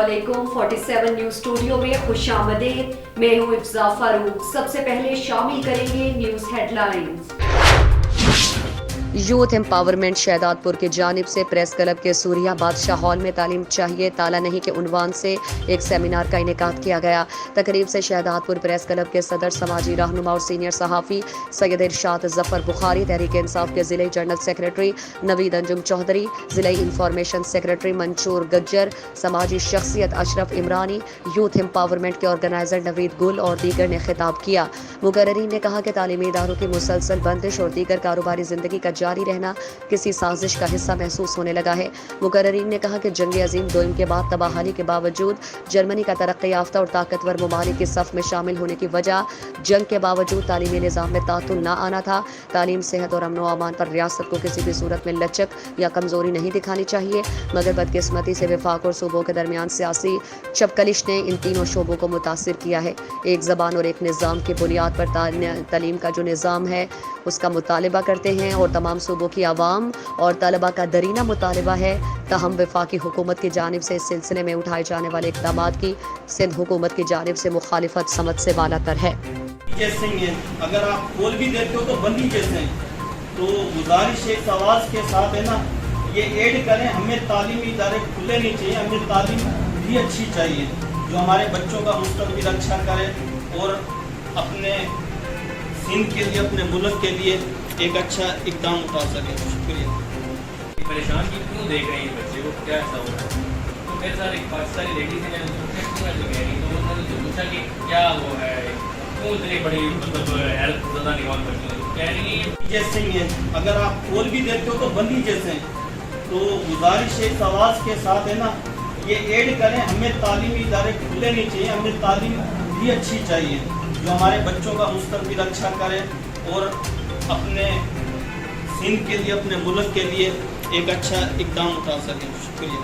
अस्सलामुअलैकुम 47 news studio में खुशामदीद। मैं हूँ इफ्जा फारूक। सबसे पहले शामिल करेंगे news headlines. Youth empowerment Shahdadpur की जानिब से प्रेस क्लब के सूरिया बादशाह हॉल में तालीम चाहिए ताला नहीं के उन्वान से एक सेमिनार का इनेकाद किया गया। तकरीब से शहदादपुर प्रेस क्लब के सदर, समाजी रहनुमा और सीनियर सहाफ़ी सैयद इरशाद जफर बुखारी, तहरीक इंसाफ के ज़िले जनरल सेक्रेटरी नवीद अंजुम चौधरी, ज़िले इंफॉर्मेशन सेक्रेटरी मंशूर गज्जर, समाजी शख्सियत अशरफ इमरानी, यूथ एम्पावरमेंट के ऑर्गेनाइजर नवीद गुल और दीगर ने खिताब किया। मुकर्रीन ने कहा कि तालीमी इदारों की मुसलसल बंदिश और दीगर कारोबारी जिंदगी का जारी रहना किसी साजिश का हिस्सा महसूस होने लगा है। मुकर्रीन ने कहा कि जंग अजीम दोइम के बाद तबाहाली के बावजूद जर्मनी का तरक्की याफ्ता और ताकतवर ममालिक की सफ में शामिल होने की वजह जंग के बावजूद तालीमी निज़ाम में तातुल न आना था। तालीम, सेहत और अमन व अमान पर रियासत को किसी भी सूरत में लचक या कमजोरी नहीं दिखानी चाहिए, मगर बदकिस्मती से वफाक और सूबों के दरमियान सियासी चपकलिश ने इन तीनों शोबों को मुतासिर किया है। एक ज़बान और एक निज़ाम की बुनियाद पर तालीम का जो निज़ाम है उसका मुतालबा करते हैं और तमाम सूबों की आवाम और तलबा का दरीना मुतालबा है। तहम वफाकी हुकूमत की जानिब से इस सिलसिले में उठाए जाने वाले इक़दामात की सिंध हुकूमत की जानिब से मुखालिफत समझ से बालातर है। जैसे अगर आप खोल भी देते हो तो बंदी जैसे तो गुजारिश एक आवाज़ के साथ है ना, ये ऐड करें, हमें तालीमी इदारे खुले नहीं चाहिए, हमें तालीम भी अच्छी चाहिए जो हमारे बच्चों का मुस्तकबिल अच्छा करे और अपने सिंध के लिए, अपने मुल्क के लिए एक अच्छा इक़दाम उठा सके। शुक्रिया। परेशान की क्यों देख रहे हैं बच्चे को, क्या ऐसा हो रहा है? तो मेरे साथ एक पाकिस्तानी लेडीज ने तो उन्होंने पूछा कि क्या वो है, क्यों इतनी बड़ी मतलब हेल्प ज़्यादा निकाल करती है, कह रही है जैसे अगर आप खोल भी देते हो तो बंदी जैसे तो गुजारिश एक आवाज़ के साथ है ना, ये ऐड करें, हमें तालीमी इदारे खुले नहीं चाहिए, हमें तालीम भी अच्छी चाहिए जो हमारे बच्चों का मुस्तकबिल अच्छा करे और अपने सिंध के लिए, अपने मुल्क के लिए एक अच्छा इक़दाम उठा सके। शुक्रिया।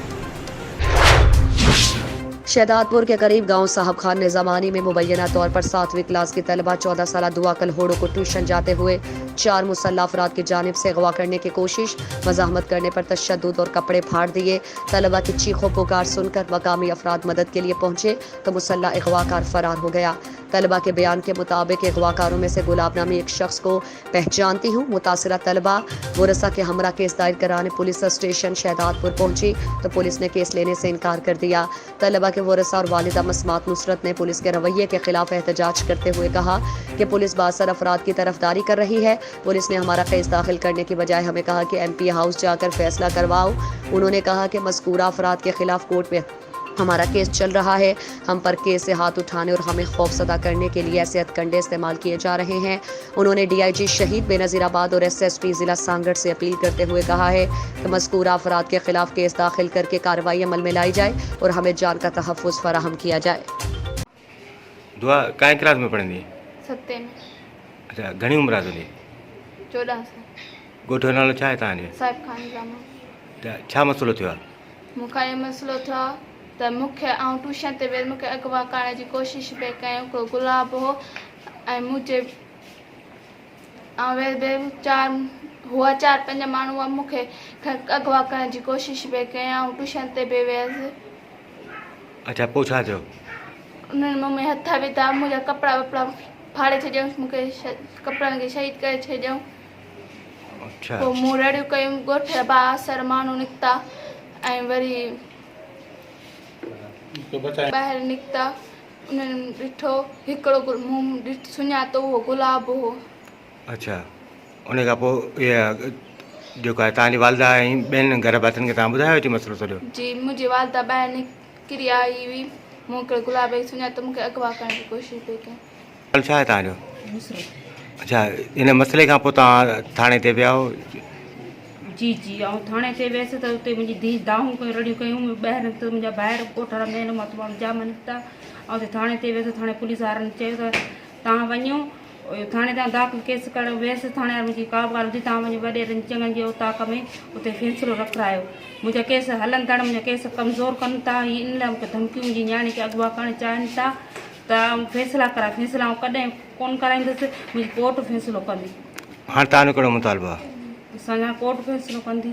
शहदादपुर के करीब गांव साहब खान निज़ामानी में मुबैना तौर पर 7वीं क्लास की तलबा 14 साल दुआ कल होड़ो को ट्यूशन जाते हुए 4 मुसल्लह अफराद की जानिब से अगवा करने की कोशिश, मज़ाहमत करने पर तशद्दुद और कपड़े फाड़ दिए। तलबा की चीखों पुकार सुनकर मकामी अफराद मदद के लिए पहुंचे तो मुसल्लह अगवाकार फरार हो गया। तलबा के बयान के मुताबिक अगवाकारों में से गुलाब नामी एक शख्स को पहचानती हूँ। मुतासिरा तलबा वरसा के हमरा केस दायर कराने पुलिस स्टेशन शहदादपुर पहुंची तो पुलिस ने केस लेने से इनकार कर दिया। तलबा के वरसा और वालिदा मसमात नुसरत ने पुलिस के रवैये के खिलाफ एहतजाज करते हुए कहा कि पुलिस बासर अफराद की तरफदारी कर रही है। पुलिस ने हमारा केस दाखिल करने की बजाय हमें कहा कि MP हाउस जाकर फैसला करवाओ। उन्होंने कहा कि मज़कूरा अफराद के खिलाफ कोर्ट में हमारा केस चल रहा है, हम पर केस से हाथ उठाने और हमें खौफसदा करने के लिए ऐसे हथकंडे इस्तेमाल किए जा रहे हैं। उन्होंने DIG शहीद बेनज़ीराबाद और SSP ज़िला सांगड़ से अपील करते हुए कहा है कि मज़कूरा अफराद के खिलाफ केस दाखिल करके कार्रवाई अमल में लाई जाए और हमें जान का तहफ़्फ़ुज़ फराहम किया जाए। दुआ काय क्लास में पढ़ंदी? 7 में। अच्छा, घणी उम्र आहे तुंहिंजी? 14 साल। ॻोठ जो नालो छा आहे तव्हांजो? साहिब खान जामा। त छा मसइलो थियो आहे? मूंखां इहो मसइलो थियो त मूंखे ट्यूशन ते वियल मूंखे अगवा करण जी कोशिशि पई कयूं। को गुलाब हो ऐं मुंहिंजे हुआ 4-5 माण्हू मूंखे अगवा करण जी कोशिशि पई कयां। ट्यूशन ते बि वियसि। अच्छा, पोइ छा थियो? उन्हनि मूं में हथ विधा, मुंहिंजा कपिड़ा वपिड़ा फाड़े छॾियऊं, मूंखे कपिड़नि खे शहीद करे छॾियऊं। अच्छा, पोइ मूं रड़ियूं कयूं, ॻोठ जा बासर माण्हू निकिता ऐं वरी ॿाहिरि निकिता। उन्हनि ॾिठो हिकिड़ो मूं सुञातो उहो गुलाब हो। अच्छा, उन खां पोइ इहा जेको आहे तव्हांजी वालिदा ऐं ॿियनि घर भातियुनि खे तव्हां ॿुधायो थी मसइलो सॼो? जी, मुंहिंजी वालिदा ॿाहिरि निकिरी आई हुई, मूं हिकिड़े गुलाब खे सुञातो, मूंखे अगवा करण जी कोशिशि पई कयां। छा आहे तव्हांजो? अच्छा, इन मसइले खां पोइ तव्हां थाणे ते विया हो? जी जी, ऐं थाणे ते वियसि त उते मुंहिंजी धीउ दाहूं कयूं, रड़ियूं कयूं। ॿाहिरि निकितो, मुंहिंजा ॿाहिरि ॻोठ रहंदा आहिनि, मां तमामु जाम निकिता ऐं उते थाणे ते वियसि। थाणे पुलिस वारनि चयो त तव्हां वञो थाणे तां दाख़िल केस करणु वियसि। थाणे वारनि मुंहिंजी का ॻाल्हि हुई, तव्हां वञी वॾेरनि चङनि जे उताक में उते फ़ैसिलो रखायो। मुंहिंजा केस हलनि था, मुंहिंजा केस कमज़ोर कनि था। इन लाइ मूंखे धमकियूं, मुंहिंजी न्याणी खे अगवा करणु चाहिनि था त फ़ैसिला कराए। फ़ैसिला कॾहिं कोन कराईंदसि, मुंहिंजी कोर्ट फ़ैसिलो कंदी। हाणे तव्हांजो कहिड़ो मुतालबो आहे? असांजा कोर्ट फ़ैसिलो कंदी।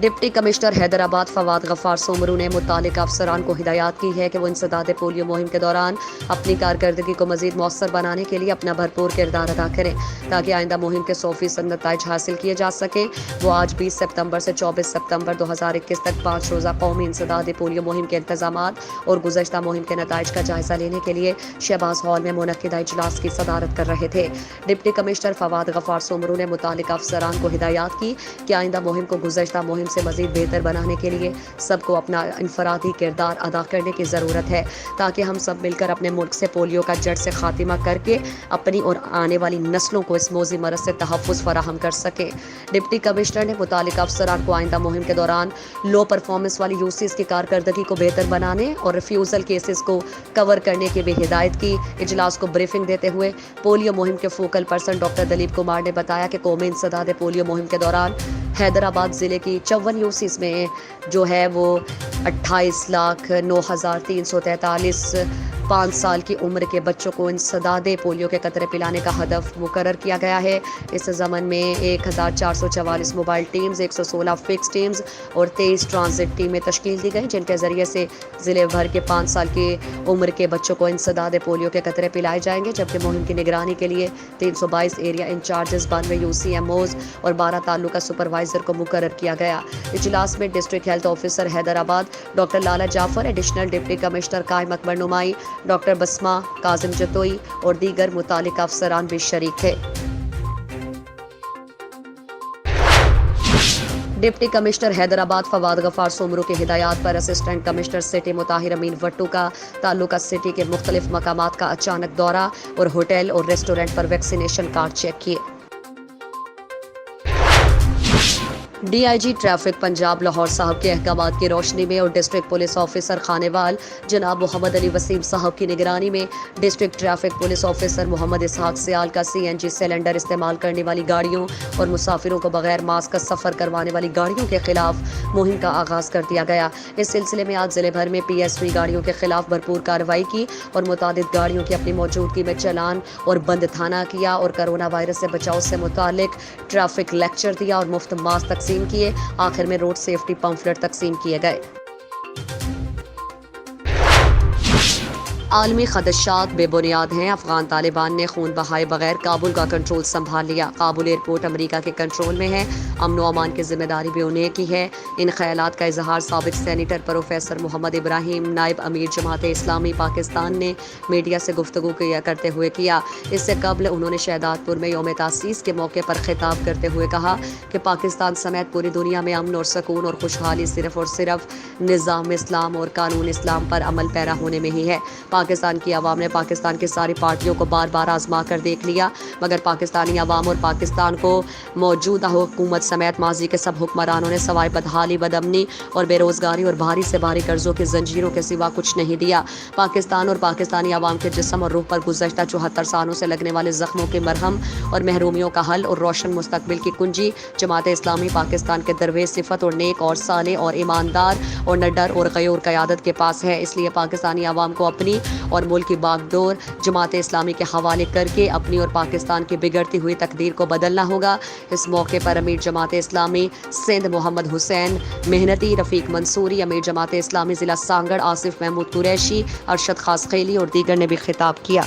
डिप्टी कमिश्नर हैदराबाद फवाद गफ्फार सोमरू ने मुतालिका अफसरान को हिदायत की है कि वो इंसदाद पोलियो मुहिम के दौरान अपनी कारकर्दगी को मजीद मौसर बनाने के लिए अपना भरपूर किरदार अदा करें ताकि आइंदा मुहिम के 100% नताइज हासिल किए जा सके। वो आज 20 सितंबर से 24 सितंबर 2021 तक 5 रोज़ा कौमी इंसदाद पोलियो मुहिम के इंतजामात और गुज़श्ता मुहिम के नताइज का जायजा लेने के लिए शहबाज हॉल में मुनक्किदा इजलास की सदारत कर रहे थे। डिप्टी कमिश्नर फवाद गफ्फार सोमरू ने मुतालिका अफसरान को हिदायत की कि आइंदा मुहिम को गुज़श्ता मुहिम से मजीद बेहतर बनाने के लिए सबको अपना इनफरादी किरदार अदा करने की ज़रूरत है ताकि हम सब मिलकर अपने मुल्क से पोलियो का जड़ से खात्मा करके अपनी और आने वाली नस्लों को इस मौजी मरज़ से तहफ़्फ़ुज़ फराहम कर सकें। डिप्टी कमिश्नर ने मुतालिका अफसरान को आइंदा मुहिम के दौरान लो परफॉर्मेंस वाली यूसीज़ की कारकर्दगी को बेहतर बनाने और रिफ्यूज़ल केसेस को कवर करने की भी हिदायत की। इजलास को ब्रीफिंग देते हुए पोलियो मुहिम के focal person doctor Dalip Kumar ने बताया कि कौमी इंसदाद पोलियो मुहिम के दौरान हैदराबाद ज़िले की 54 यूसीज़ में जो है वो 28,09,343 5 साल की उम्र के बच्चों को इंसदाद पोलियो के कतरे पिलाने का हदफ मुकर्रर किया गया है। इस ज़मन में 1444 मोबाइल टीम्स, 116 फिक्स टीम्स और 23 ट्रांजिट टीमें तश्कील दी गई जिनके ज़रिए से ज़िले भर के 5 साल की उम्र के बच्चों को इंसदाद पोलियो के कतरे पिलाए जाएंगे, जबकि मुहिम की निगरानी के लिए 322 एरिया इंचार्जेस, 92 UCMOs और 12 तालुका सुपरवाइज़र को मुकर्रर किया गया। इजलास में district health officer Hyderabad doctor Lala Jafar, additional deputy commissioner Qaim Akbar Numai, doctor Basma, Kazim Jatoi और दीगर मुतालिका अफसरान भी शरीक थे। डिप्टी कमिश्नर हैदराबाद फवाद गफ्फार सोमरू की हिदायत पर assistant commissioner city Mutahir Amin Wattoo का ताल्लुका सिटी के मुख्तलिफ मकामात का अचानक दौरा और होटल और रेस्टोरेंट पर वैक्सीनेशन कार्ड चेक किए। DIG ट्रैफिक पंजाब लाहौर साहब के अहकामात की रोशनी में और डिस्ट्रिक्ट पुलिस ऑफिसर खानेवाल जनाब मोहम्मद अली वसीम साहब की निगरानी में district traffic police officer Mohammad Ishaq Sial का CNG सिलेंडर इस्तेमाल करने वाली गाड़ियों और मुसाफिरों को बगैर मास्क का सफ़र करवाने वाली गाड़ियों के खिलाफ मुहिम का आगाज़ कर दिया गया। इस सिलसिले में आज ज़िले भर में PSV गाड़ियों के खिलाफ भरपूर कार्रवाई की और मुतादिद गाड़ियों की अपनी मौजूदगी में चलान और बंद थाना किया और कोरोना वायरस से बचाव से मुतालिक ट्रैफिक लेक्चर दिया और मुफ्त मास्क तकसीम किए। आखिर में रोड सेफ्टी पंफलेट तकसीम किए गए। आलमी खदशात बेबुनियाद हैं। अफगान तालिबान ने खून बहाए बगैर काबुल का कंट्रोल संभाल लिया। काबुल एयरपोर्ट अमेरिका के कंट्रोल में है। अमन व अमान की जिम्मेदारी भी उन्हें की है। इन ख्यालात का इजहार साबिक सेनेटर प्रोफेसर मोहम्मद इब्राहिम, नायब अमीर जमात इस्लामी पाकिस्तान ने मीडिया से गुफ्तगू करते हुए किया। इससे कबल उन्होंने शहदादपुर में यौम तासीस के मौके पर खिताब करते हुए कहा कि पाकिस्तान समेत पूरी दुनिया में अमन और सुकून और खुशहाली सिर्फ और सिर्फ निज़ाम इस्लाम और कानून इस्लाम पर अमल पैरा होने में ही है। पाकिस्तान की आवाम ने पाकिस्तान की सारी पार्टियों को बार बार आजमा कर देख लिया, मगर पाकिस्तानी आवाम और पाकिस्तान को मौजूदा हुकूमत समेत माजी के सब हुक्मरानों ने सवाए बदहाली, बदअमनी और बेरोजगारी और भारी से भारी कर्जों की जंजीरों के सिवा कुछ नहीं दिया। पाकिस्तान और पाकिस्तानी आवाम के जिस्म और रूह पर गुज़श्ता 74 सालों से लगने वाले जख्मों के मरहम और महरूमियों का हल और रोशन मुस्तकबिल की कुंजी जमात इस्लामी पाकिस्तान के दरवेश सिफत और नेक और साले और ईमानदार और न डर और गयूर क़यादत के पास है। इसलिए पाकिस्तानी आवाम को अपनी और मुल्क की बागडोर जमात इस्लामी के हवाले करके अपनी और पाकिस्तान की बिगड़ती हुई तकदीर को बदलना होगा। इस मौके पर अमीर जमात इस्लामी सिंध मोहम्मद हुसैन मेहनती, रफ़ीक मंसूरी, अमीर जमात इस्लामी ज़िला सांगड़ आसिफ महमूद कुरैशी, अरशद खास खेली और दीगर ने भी खिताब किया।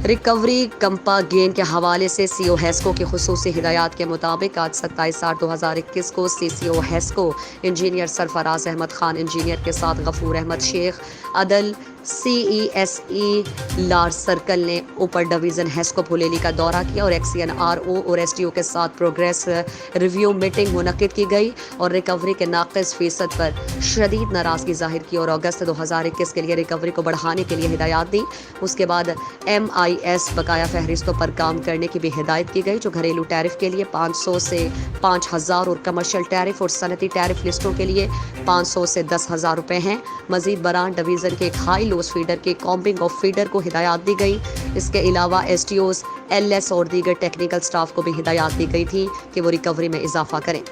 रिकवरी कंपा गेन के हवाले से CO हेस्को की खुसूसी हिदायत के मुताबिक आज 27/8/2021 को CCO HESCO engineer Sarfaraz Ahmed Khan engineer के साथ गफूर अहमद शेख, अदल CESE लार्ज सर्कल ने ऊपर डिवीज़न हेस्को फुलेली का दौरा किया और XCNRO और SDO के साथ प्रोग्रेस रिव्यू मीटिंग मुनक्किद की गई और रिकवरी के नाक़िस फ़ीसद पर शदीद नाराज़गी ज़ाहिर की और अगस्त 2021 के लिए रिकवरी को बढ़ाने के लिए हिदायत दी। उसके बाद MIS बकाया फहरिस्तों पर काम करने की भी हिदायत की गई, जो घरेलू टैरिफ के लिए 500 से 5000 और कमर्शियल टैरिफ और सनती टैरिफ लिस्टों के लिए 500 से 10,000 रुपये हैं। मज़ीद बरान डिवीज़न के एक हाई लोस फीडर के कॉम्बिंग ऑफ फीडर को हिदायत दी गई। इसके अलावा SDOs, LS और दीगर टेक्निकल स्टाफ को भी हिदायत दी गई थी कि वो रिकवरी में इजाफा करें।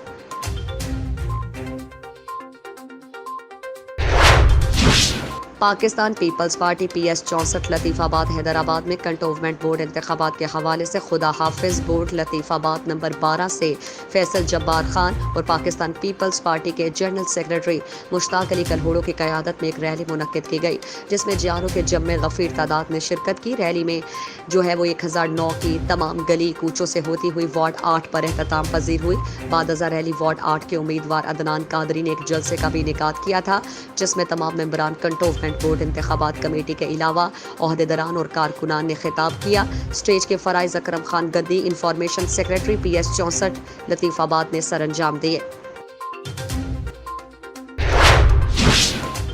पाकिस्तान पीपल्स पार्टी PS 64 लतीफ़ाबाद हैदराबाद में कंटोनमेंट बोर्ड इंतखाबात के हवाले से खुदा हाफिज बोर्ड लतीफ़ाबाद नंबर 12 से फैसल जब्बार खान और पाकिस्तान पीपल्स पार्टी के जनरल सेक्रेटरी मुश्ताक अली कलहोड़ो की क़यादत में एक रैली मुनक्किद की गई, जिसमें जियारों के जम्मे गफ़ीर तादाद में शिरकत की। रैली में जो है वो 1009 की तमाम गली कूचों से होती हुई वार्ड 8 पर एहतमाम पजीर हुई। बाद अज़ा रैली वार्ड 8 के उम्मीदवार अदनान कादरी ने एक जलसे का भी इनेकाद किया था, जिसमें तमाम मेंबरान कंटोनमेंट बोर्ड इंतखाबात कमेटी के अलावा ओहदेदारान और कारकुनान ने खिताब किया। स्टेज के फराइज अकरम खान गद्दी, इंफॉर्मेशन सेक्रेटरी PS 64 लतीफ़ाबाद ने सरअंजाम दिए।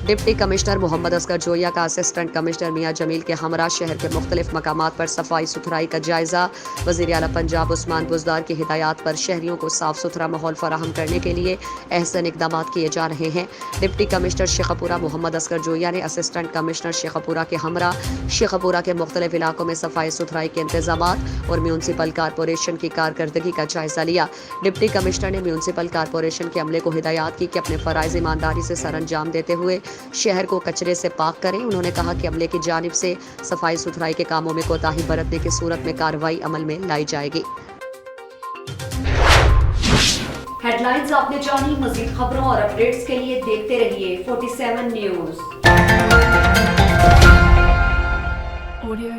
डिप्टी कमिश्नर मोहम्मद असगर जोया का असिस्टेंट कमिश्नर मियां जमील के हमरा शहर के मुख्तलिफ मकामात पर सफाई सुथराई का जायजा। वज़ीर आला पंजाब उस्मान बुज़दार की हिदायत पर शहरियों को साफ सुथरा माहौल फराहम करने के लिए अहसन इक़दाम किए जा रहे हैं। डिप्टी कमिश्नर शेखपुरा मोहम्मद असगर जोया ने असिस्टेंट कमिश्नर शेखपुरा के हमरा शेखपुरा के मुख्तलिफ इलाकों में सफाई सुथराई के इंतजाम और म्यूनसिपल कारपोरेशन की कारकर्दगी का जायजा लिया। डिप्टी कमिश्नर ने म्यूनसिपल कारपोरेशन के अमले को हिदायत की कि अपने फ़राइज़ ईमानदारी से सरअंजाम देते हुए शहर को कचरे से पाक करें। उन्होंने कहा कि अमले की जानिब से सफाई सुथराई के कामों में कोताही बरतने की सूरत में कार्रवाई अमल में लाई जाएगी। हेडलाइंस आपने जानी, मज़ीद खबरों और अपडेट्स के लिए देखते रहिए 47 न्यूज़।